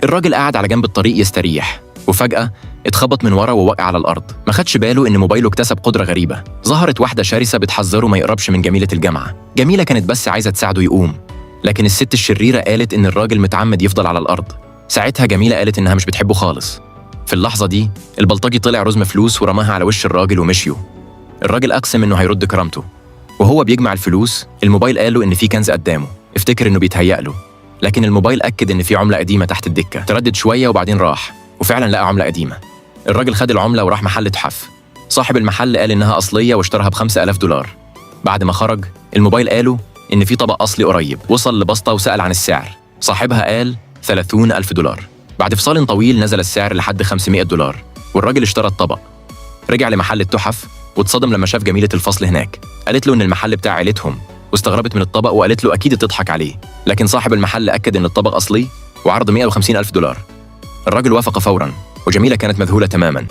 الراجل قاعد على جنب الطريق يستريح، وفجأة اتخبط من ورا ووقع على الأرض. ما خدش باله إن موبايله اكتسب قدرة غريبة. ظهرت واحدة شرسة بتحذره ما يقربش من جميلة الجامعة. جميلة كانت بس عايزة تساعده يقوم، لكن الست الشريرة قالت إن الراجل متعمد يفضل على الأرض. ساعتها جميلة قالت إنها مش بتحبه خالص. في اللحظة دي البلطجي طلع رزم فلوس ورماها على وش الراجل ومشيوا. الراجل أقسم إنه هيرد كرامته، وهو بيجمع الفلوس الموبايل قال له إن في كنز قدامه. افتكر إنه بيتهيأ له، لكن الموبايل أكد إن في عملة قديمة تحت الدكة. تردد شوية وبعدين راح، وفعلا لقى عملة قديمة. الراجل خد العملة وراح محل تحف. صاحب المحل قال إنها أصلية واشتراها ب$5000. بعد ما خرج الموبايل قاله إن في طبق أصلي قريب. وصل لبسطة وسأل عن السعر. صاحبها قال $30,000. بعد فصال طويل نزل السعر لحد $500، والراجل اشترى الطبق. رجع لمحل التحف واتصدم لما شاف جميلة الفصل هناك. قالت له إن المحل بتاع عيلتهم، واستغربت من الطبق وقالت له أكيد تضحك عليه. لكن صاحب المحل أكد إن الطبق أصلي وعرض $150,000. الراجل وافق فوراً، وجميلة كانت مذهولة تماماً.